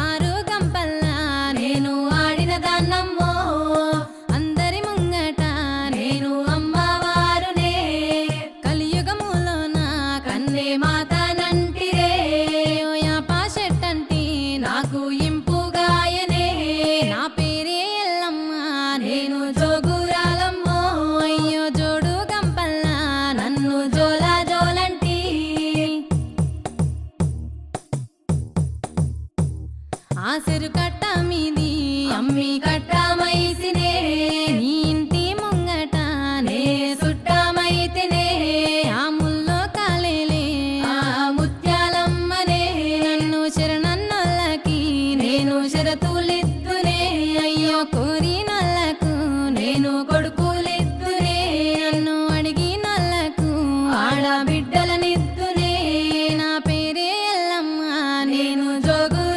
ఆరు గంపల్లా నేను ఆడిన దాన్నమ్మో అందరి ముంగట నేను అమ్మవారునే కలియుగములోన కన్నే మాతనంటిరే యాపా చెట్టంటి నాకు ఇంపుగాయనే నా పేరే ఎల్లమ్మ నేను జోగురాలమ్మో అయ్యో జోడు గంపల్లా నన్ను జోలా జోలంటి ఆసరు కట్ట మీది అమ్మి కట్ట మైసినే